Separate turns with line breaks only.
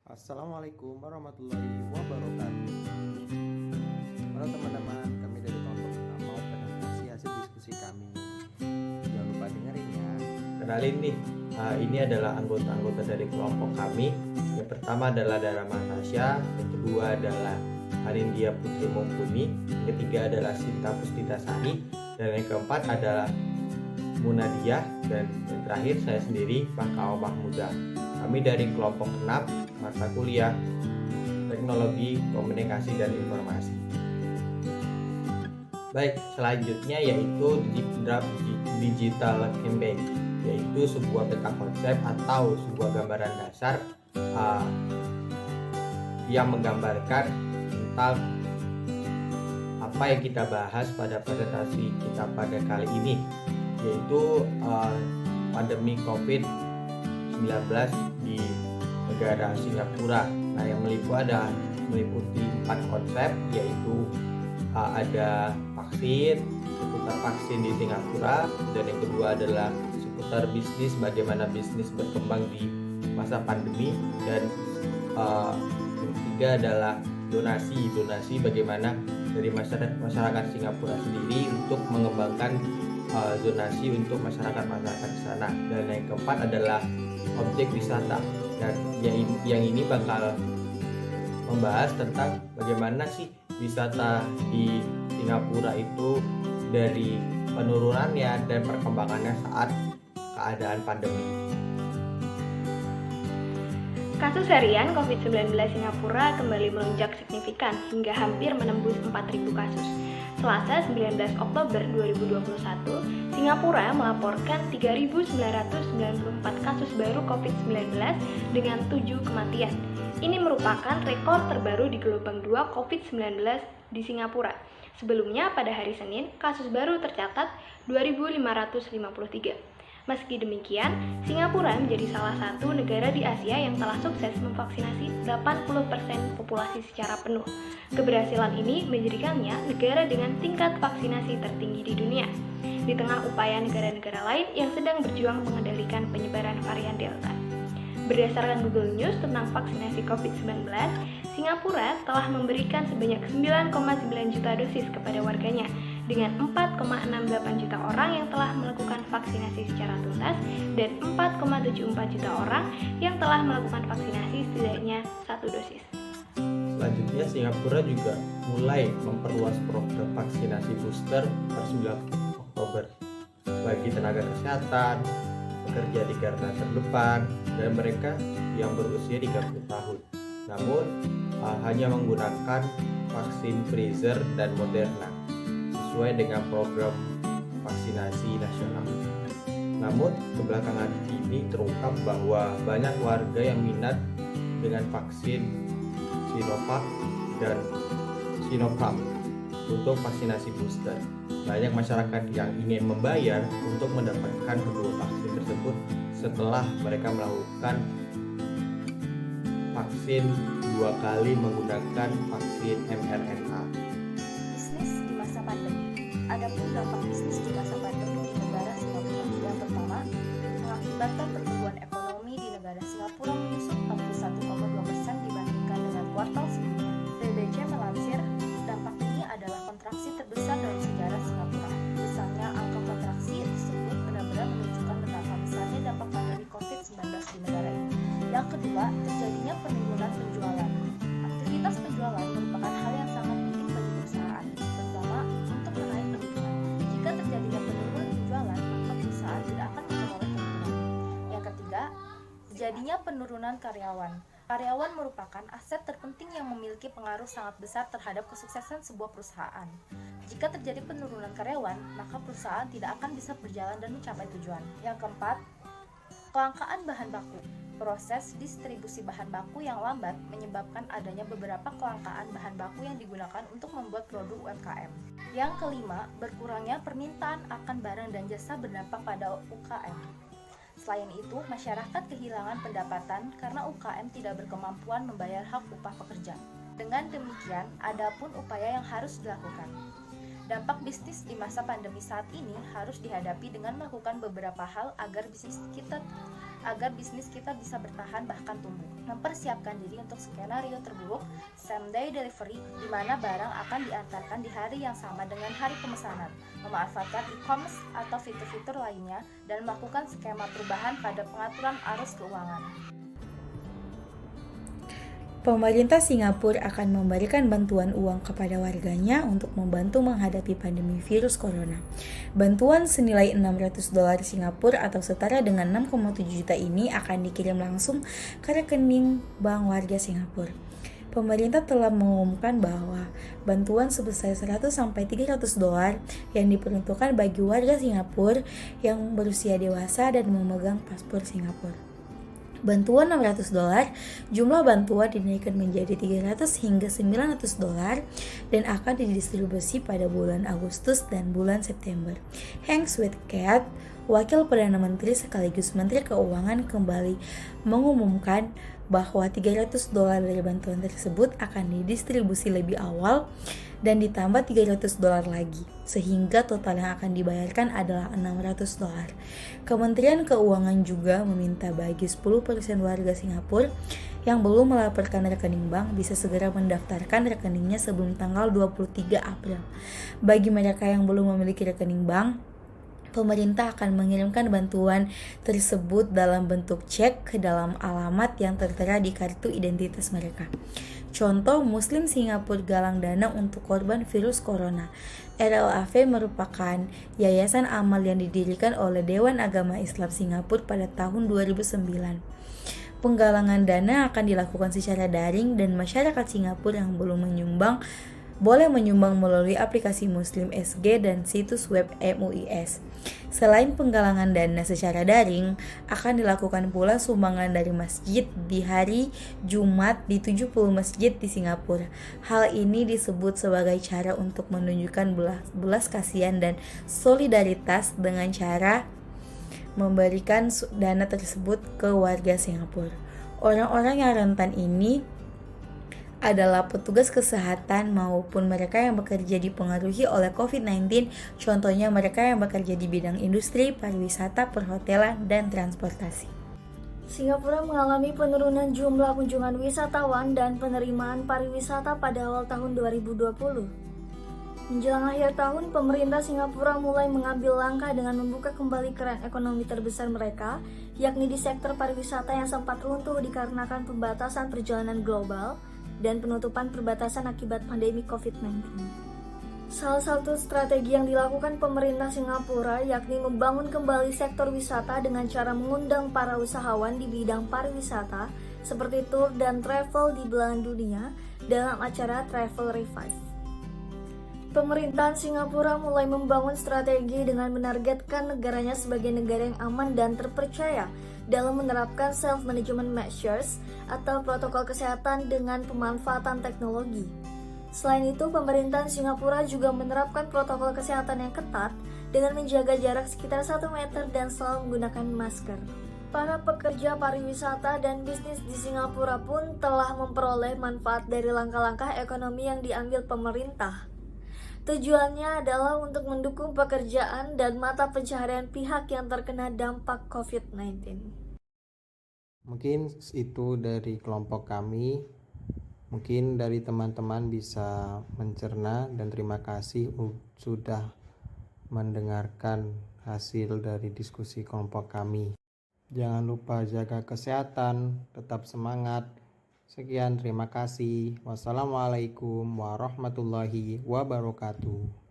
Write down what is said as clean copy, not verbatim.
Assalamualaikum warahmatullahi wabarakatuh. Halo teman-teman, kami dari kelompok 6 mau presentasi hasil diskusi kami. Jangan lupa dengerin ya.
Kenalin nih, ini adalah anggota-anggota dari kelompok kami. Yang pertama adalah Dara Natasha, yang kedua adalah Arindia Putri Mumpuni, yang ketiga adalah Sinta Pustitasari, dan yang keempat adalah Munadia, dan yang terakhir saya sendiri, Pakao Mahmuda. Kami dari kelompok 6, mata kuliah Teknologi Komunikasi dan Informasi. Baik, selanjutnya yaitu draft digital campaign, yaitu sebuah peta konsep atau sebuah gambaran dasar yang menggambarkan tentang apa yang kita bahas pada presentasi kita pada kali ini, yaitu pandemi COVID-19 di negara Singapura. Nah, yang meliputi 4 konsep, yaitu ada vaksin, seputar vaksin di Singapura, dan yang kedua adalah seputar bisnis, bagaimana bisnis berkembang di masa pandemi, dan yang ketiga adalah donasi bagaimana dari masyarakat Singapura sendiri untuk mengembangkan zonasi untuk masyarakat di sana, dan yang keempat adalah objek wisata, dan yang ini bakal membahas tentang bagaimana sih wisata di Singapura itu dari penurunannya dan perkembangannya saat keadaan pandemi.
Kasus harian COVID-19 Singapura kembali melonjak signifikan hingga hampir menembus 4.000 kasus. Selasa 19 Oktober 2021, Singapura melaporkan 3.994 kasus baru COVID-19 dengan 7 kematian. Ini merupakan rekor terbaru di gelombang 2 COVID-19 di Singapura. Sebelumnya pada hari Senin, kasus baru tercatat 2.553. Meski demikian, Singapura menjadi salah satu negara di Asia yang telah sukses memvaksinasi 80% populasi secara penuh. Keberhasilan ini menjadikannya negara dengan tingkat vaksinasi tertinggi di dunia, di tengah upaya negara-negara lain yang sedang berjuang mengendalikan penyebaran varian Delta. Berdasarkan Google News tentang vaksinasi COVID-19, Singapura telah memberikan sebanyak 9,9 juta dosis kepada warganya, dengan 4,68 juta orang yang telah melakukan vaksinasi secara tuntas dan 4,74 juta orang yang telah melakukan vaksinasi setidaknya 1 dosis.
Selanjutnya, Singapura juga mulai memperluas program vaksinasi booster per 9 Oktober bagi tenaga kesehatan, pekerja di garda terdepan, dan mereka yang berusia 30 tahun. Namun, hanya menggunakan vaksin Pfizer dan Moderna sesuai dengan program vaksinasi nasional. Namun, kebelakangan ini terungkap bahwa banyak warga yang minat dengan vaksin Sinovac dan Sinopharm untuk vaksinasi booster. Banyak masyarakat yang ingin membayar untuk mendapatkan kedua vaksin tersebut setelah mereka melakukan vaksin 2 kali menggunakan vaksin mRNA.
Bisnis di masa pandemi. Adapun dampak bisnis di masa pandemi di negara Singapura. Yang pertama, mengakibatkan pertumbuhan ekonomi di negara Singapura menyusut 41,2% dibandingkan dengan kuartal sebelumnya. BBC melansir, dampak ini adalah kontraksi terbesar dalam sejarah Singapura. Misalnya, angka kontraksi tersebut benar-benar menunjukkan betapa besarnya dampak pandemi COVID-19 di negara ini. Yang kedua, terjadinya penurunan penjualan. Aktivitas penjualan merupakan hal yang sangat penting bagi perusahaan, terutama untuk menaik keuntungan. Jika terjadinya penurunan penjualan, maka perusahaan tidak akan memperoleh keuntungan. Yang ketiga, terjadinya penurunan karyawan. Karyawan merupakan aset terpenting yang memiliki pengaruh sangat besar terhadap kesuksesan sebuah perusahaan. Jika terjadi penurunan karyawan, maka perusahaan tidak akan bisa berjalan dan mencapai tujuan. Yang keempat, kelangkaan bahan baku. Proses distribusi bahan baku yang lambat menyebabkan adanya beberapa kelangkaan bahan baku yang digunakan untuk membuat produk UMKM. Yang kelima, berkurangnya permintaan akan barang dan jasa berdampak pada UKM. Selain itu, masyarakat kehilangan pendapatan karena UKM tidak berkemampuan membayar hak upah pekerja. Dengan demikian, adapun upaya yang harus dilakukan. Dampak bisnis di masa pandemi saat ini harus dihadapi dengan melakukan beberapa hal agar bisnis kita agar bisnis kita bisa bertahan bahkan tumbuh. Mempersiapkan diri untuk skenario terburuk, same day delivery, di mana barang akan diantarkan di hari yang sama dengan hari pemesanan, memanfaatkan e-commerce atau fitur-fitur lainnya, dan melakukan skema perubahan pada pengaturan arus keuangan.
Pemerintah Singapura akan memberikan bantuan uang kepada warganya untuk membantu menghadapi pandemi virus corona. Bantuan senilai $600 Singapura atau setara dengan 6,7 juta ini akan dikirim langsung ke rekening bank warga Singapura. Pemerintah telah mengumumkan bahwa bantuan sebesar $100-300 yang diperuntukkan bagi warga Singapura yang berusia dewasa dan memegang paspor Singapura. Bantuan $600, jumlah bantuan dinaikkan menjadi $300 hingga $900 dan akan didistribusi pada bulan Agustus dan bulan September. Heng Swee Keat, Wakil Perdana Menteri sekaligus Menteri Keuangan, kembali mengumumkan bahwa $300 dari bantuan tersebut akan didistribusi lebih awal dan ditambah $300 lagi, sehingga total yang akan dibayarkan adalah $600. Kementerian Keuangan juga meminta bagi 10% warga Singapura yang belum melaporkan rekening bank bisa segera mendaftarkan rekeningnya sebelum tanggal 23 April. Bagi mereka yang belum memiliki rekening bank, pemerintah akan mengirimkan bantuan tersebut dalam bentuk cek ke dalam alamat yang tertera di kartu identitas mereka. Contoh, Muslim Singapura galang dana untuk korban virus corona. RLAV merupakan yayasan amal yang didirikan oleh Dewan Agama Islam Singapura pada tahun 2009. Penggalangan dana akan dilakukan secara daring dan masyarakat Singapura yang belum menyumbang boleh menyumbang melalui aplikasi Muslim SG dan situs web MUIS. Selain penggalangan dana secara daring, akan dilakukan pula sumbangan dari masjid di hari Jumat di 70 masjid di Singapura. Hal ini disebut sebagai cara untuk menunjukkan belas kasihan dan solidaritas dengan cara memberikan dana tersebut ke warga Singapura. Orang-orang yang rentan ini adalah petugas kesehatan maupun mereka yang bekerja dipengaruhi oleh COVID-19, contohnya mereka yang bekerja di bidang industri, pariwisata, perhotelan, dan transportasi.
Singapura mengalami penurunan jumlah kunjungan wisatawan dan penerimaan pariwisata pada awal tahun 2020. Menjelang akhir tahun, pemerintah Singapura mulai mengambil langkah dengan membuka kembali keran ekonomi terbesar mereka, yakni di sektor pariwisata yang sempat runtuh dikarenakan pembatasan perjalanan global dan penutupan perbatasan akibat pandemi COVID-19. Salah satu strategi yang dilakukan pemerintah Singapura yakni membangun kembali sektor wisata dengan cara mengundang para usahawan di bidang pariwisata seperti tour dan travel di belahan dunia dalam acara Travel Revive. Pemerintahan Singapura mulai membangun strategi dengan menargetkan negaranya sebagai negara yang aman dan terpercaya dalam menerapkan self-management measures atau protokol kesehatan dengan pemanfaatan teknologi. Selain itu, pemerintahan Singapura juga menerapkan protokol kesehatan yang ketat dengan menjaga jarak sekitar 1 meter dan selalu menggunakan masker. Para pekerja pariwisata dan bisnis di Singapura pun telah memperoleh manfaat dari langkah-langkah ekonomi yang diambil pemerintah. Tujuannya adalah untuk mendukung pekerjaan dan mata pencaharian pihak yang terkena dampak COVID-19.
Mungkin itu dari kelompok kami. Mungkin dari teman-teman bisa mencerna, dan terima kasih sudah mendengarkan hasil dari diskusi kelompok kami. Jangan lupa jaga kesehatan, tetap semangat. Sekian, terima kasih. Wassalamualaikum warahmatullahi wabarakatuh.